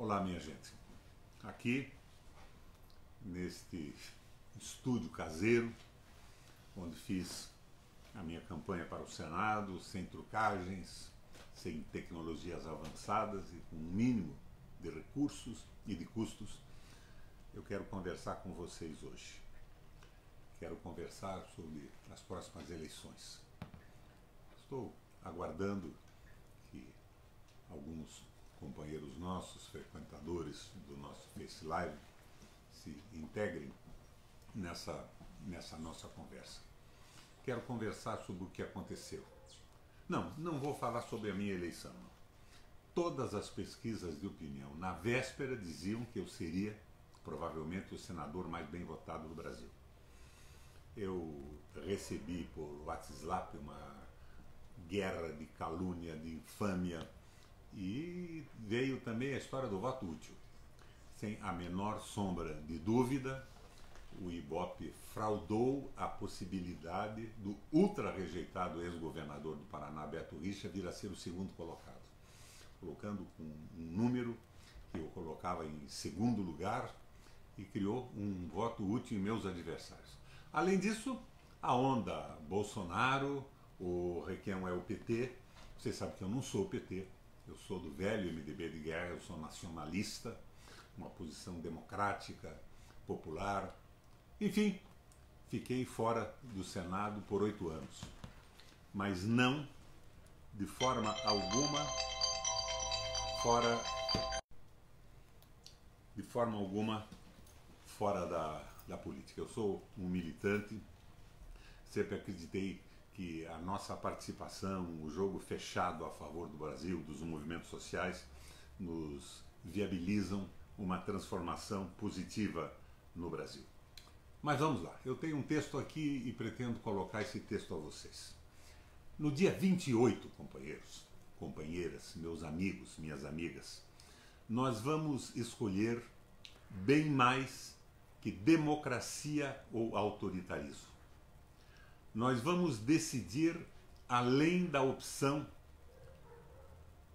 Olá, minha gente. Aqui, neste estúdio caseiro, onde fiz a minha campanha para o Senado, sem trucagens, sem tecnologias avançadas e com um mínimo de recursos e de custos, eu quero conversar com vocês hoje. Quero conversar sobre as próximas eleições. Estou aguardando que alguns companheiros nossos, frequentadores do nosso Face Live, se integrem nessa nossa conversa. Quero conversar sobre o que aconteceu. Não vou falar sobre a minha eleição. Todas as pesquisas de opinião, na véspera, diziam que eu seria provavelmente o senador mais bem votado do Brasil. Eu recebi por WhatsApp uma guerra de calúnia, de infâmia, e veio também a história do voto útil. Sem a menor sombra de dúvida, o Ibope fraudou a possibilidade do ultra-rejeitado ex-governador do Paraná, Beto Richa, vir a ser o segundo colocado, colocando um número que eu colocava em segundo lugar e criou um voto útil em meus adversários. Além disso, a onda Bolsonaro, o Requião é o PT. Você sabe que eu não sou o PT, eu sou do velho MDB de guerra, eu sou nacionalista, uma posição democrática, popular. Enfim, fiquei fora do Senado por 8 anos, mas não de forma alguma fora da política. Eu sou um militante, sempre acreditei que a nossa participação, o jogo fechado a favor do Brasil, dos movimentos sociais, nos viabilizam uma transformação positiva no Brasil. Mas vamos lá, eu tenho um texto aqui e pretendo colocar esse texto a vocês. No dia 28, companheiros, companheiras, meus amigos, minhas amigas, nós vamos escolher bem mais que democracia ou autoritarismo. Nós vamos decidir além da opção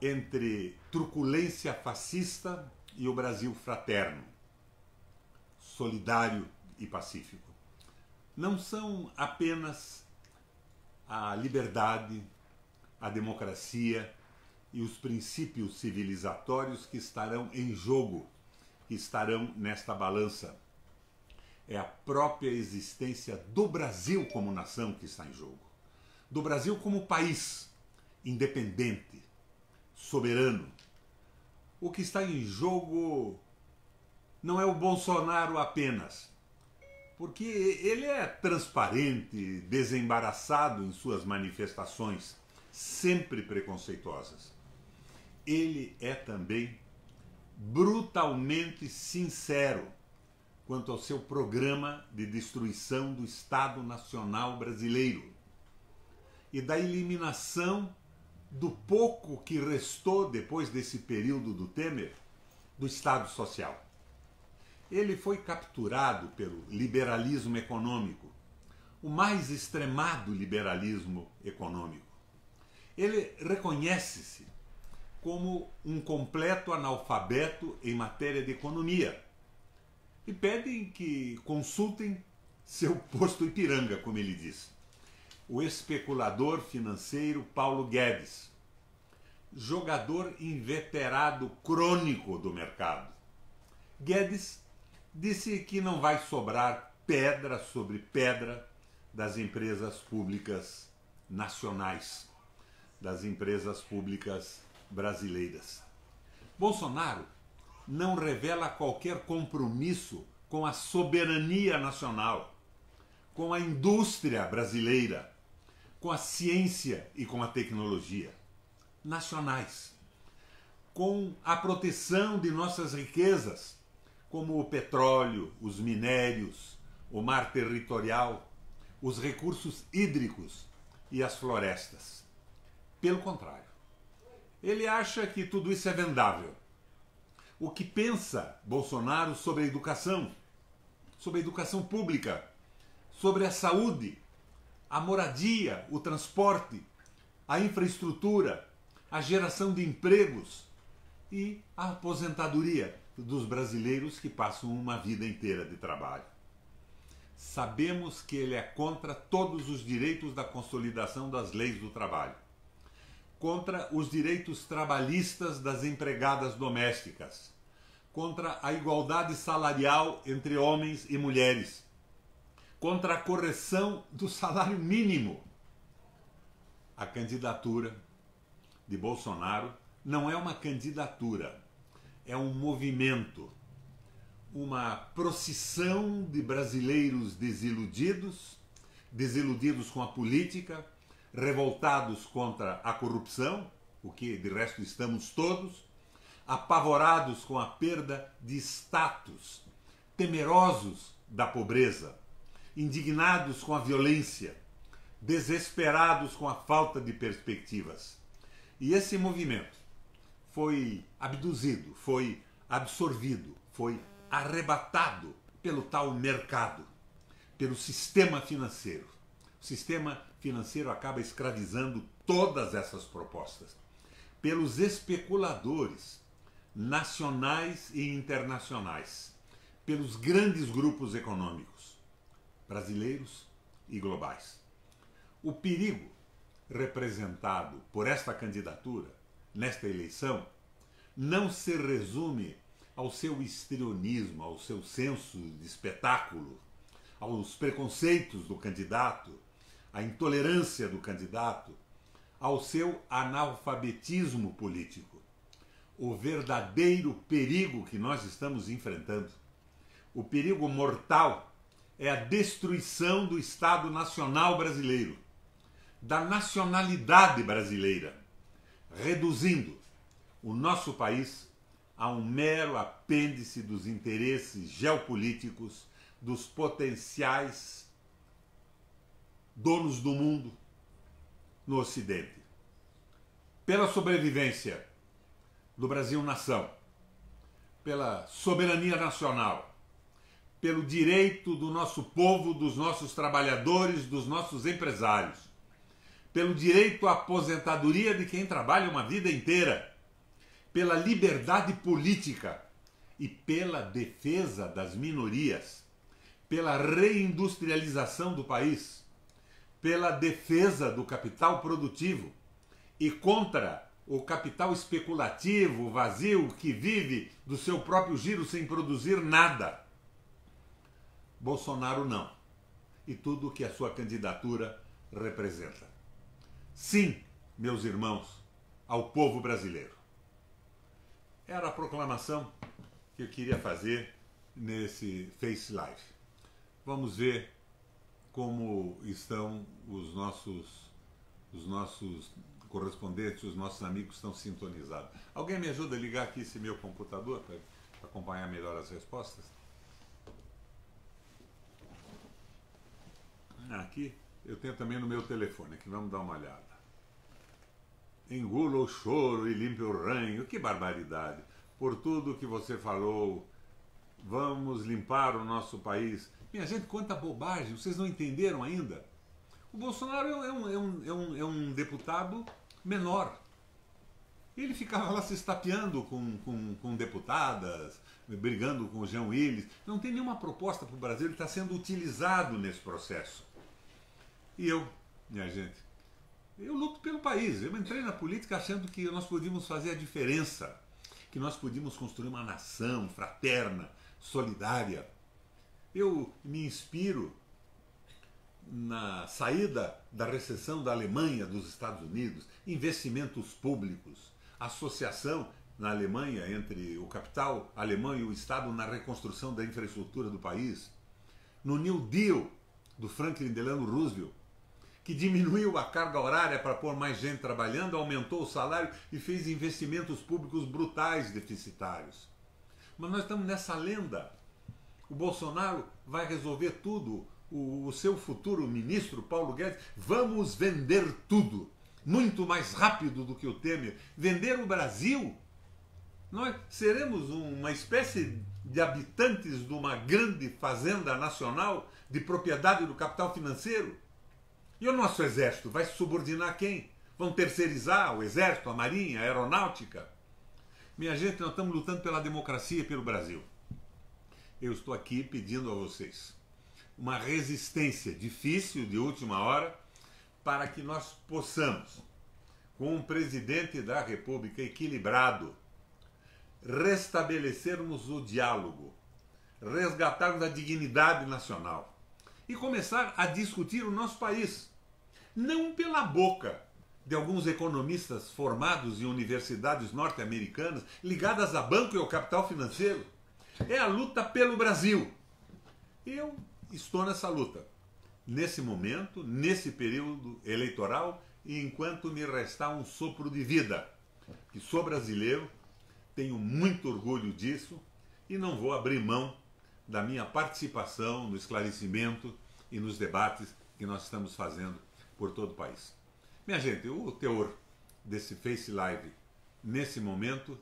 entre truculência fascista e o Brasil fraterno, solidário e pacífico. Não são apenas a liberdade, a democracia e os princípios civilizatórios que estarão em jogo, que estarão nesta balança. É a própria existência do Brasil como nação que está em jogo. Do Brasil como país independente, soberano. O que está em jogo não é o Bolsonaro apenas, porque ele é transparente, desembaraçado em suas manifestações, sempre preconceituosas. Ele é também brutalmente sincero quanto ao seu programa de destruição do Estado Nacional Brasileiro e da eliminação do pouco que restou depois desse período do Temer, do Estado Social. Ele foi capturado pelo liberalismo econômico, o mais extremado liberalismo econômico. Ele reconhece-se como um completo analfabeto em matéria de economia e pedem que consultem seu posto Ipiranga, como ele diz. O especulador financeiro Paulo Guedes, jogador inveterado crônico do mercado. Guedes disse que não vai sobrar pedra sobre pedra das empresas públicas nacionais, das empresas públicas brasileiras. Bolsonaro não revela qualquer compromisso com a soberania nacional, com a indústria brasileira, com a ciência e com a tecnologia nacionais, com a proteção de nossas riquezas, como o petróleo, os minérios, o mar territorial, os recursos hídricos e as florestas. Pelo contrário, ele acha que tudo isso é vendável. O que pensa Bolsonaro sobre a educação pública, sobre a saúde, a moradia, o transporte, a infraestrutura, a geração de empregos, e a aposentadoria dos brasileiros que passam uma vida inteira de trabalho. Sabemos que ele é contra todos os direitos da consolidação das leis do trabalho, contra os direitos trabalhistas das empregadas domésticas, contra a igualdade salarial entre homens e mulheres, contra a correção do salário mínimo. A candidatura de Bolsonaro não é uma candidatura, é um movimento, uma procissão de brasileiros desiludidos, desiludidos com a política, revoltados contra a corrupção, o que de resto estamos todos, apavorados com a perda de status, temerosos da pobreza, indignados com a violência, desesperados com a falta de perspectivas. E esse movimento foi abduzido, foi absorvido, foi arrebatado pelo tal mercado, pelo sistema financeiro. O sistema financeiro acaba escravizando todas essas propostas, pelos especuladores nacionais e internacionais, pelos grandes grupos econômicos, brasileiros e globais. O perigo representado por esta candidatura, nesta eleição, não se resume ao seu histrionismo, ao seu senso de espetáculo, aos preconceitos do candidato, à intolerância do candidato, ao seu analfabetismo político. O verdadeiro perigo que nós estamos enfrentando, o perigo mortal, é a destruição do Estado Nacional brasileiro, da nacionalidade brasileira, reduzindo o nosso país a um mero apêndice dos interesses geopolíticos dos potenciais donos do mundo no Ocidente. Pela sobrevivência do Brasil-nação, pela soberania nacional, pelo direito do nosso povo, dos nossos trabalhadores, dos nossos empresários, pelo direito à aposentadoria de quem trabalha uma vida inteira, pela liberdade política e pela defesa das minorias, pela reindustrialização do país, pela defesa do capital produtivo e contra o capital especulativo, vazio, que vive do seu próprio giro sem produzir nada. Bolsonaro não. E tudo o que a sua candidatura representa. Sim, meus irmãos, ao povo brasileiro. Era a proclamação que eu queria fazer nesse Face Live. Vamos ver como estão os nossos correspondentes, os nossos amigos estão sintonizados. Alguém me ajuda a ligar aqui esse meu computador para acompanhar melhor as respostas? Aqui eu tenho também no meu telefone, aqui vamos dar uma olhada. Engula o choro e limpe o ranho, que barbaridade. Por tudo que você falou, vamos limpar o nosso país. Minha gente, quanta bobagem, vocês não entenderam ainda? O Bolsonaro é um deputado menor. Ele ficava lá se estapeando com deputadas, brigando com o Jean Willis. Não tem nenhuma proposta para o Brasil, ele está sendo utilizado nesse processo. E eu, minha gente, eu luto pelo país. Eu entrei na política achando que nós podíamos fazer a diferença, que nós podíamos construir uma nação fraterna, solidária. Eu me inspiro na saída da recessão da Alemanha, dos Estados Unidos, investimentos públicos, associação na Alemanha entre o capital alemão e o Estado na reconstrução da infraestrutura do país, no New Deal do Franklin Delano Roosevelt, que diminuiu a carga horária para pôr mais gente trabalhando, aumentou o salário e fez investimentos públicos brutais deficitários. Mas nós estamos nessa lenda. O Bolsonaro vai resolver tudo. O seu futuro ministro, Paulo Guedes, vamos vender tudo. Muito mais rápido do que o Temer. Vender o Brasil? Nós seremos uma espécie de habitantes de uma grande fazenda nacional de propriedade do capital financeiro? E o nosso exército vai se subordinar a quem? Vão terceirizar o exército, a marinha, a aeronáutica? Minha gente, nós estamos lutando pela democracia e pelo Brasil. Eu estou aqui pedindo a vocês uma resistência difícil, de última hora, para que nós possamos, com um presidente da República equilibrado, restabelecermos o diálogo, resgatarmos a dignidade nacional e começar a discutir o nosso país, não pela boca de alguns economistas formados em universidades norte-americanas ligadas a banco e ao capital financeiro. É a luta pelo Brasil. Eu estou nessa luta, nesse momento, nesse período eleitoral, e enquanto me restar um sopro de vida, que sou brasileiro, tenho muito orgulho disso e não vou abrir mão da minha participação no esclarecimento e nos debates que nós estamos fazendo por todo o país. Minha gente, o teor desse Face Live nesse momento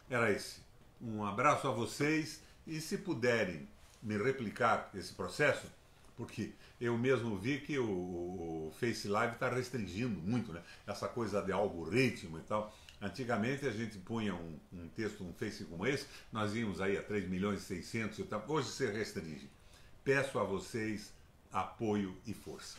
era esse. Um abraço a vocês e, se puderem me replicar esse processo, porque eu mesmo vi que o Face Live está restringindo muito, né? Essa coisa de algoritmo e tal. Antigamente a gente punha um texto, um Face como esse, nós íamos aí a 3.600.000 e tal. Hoje se restringe. Peço a vocês apoio e força.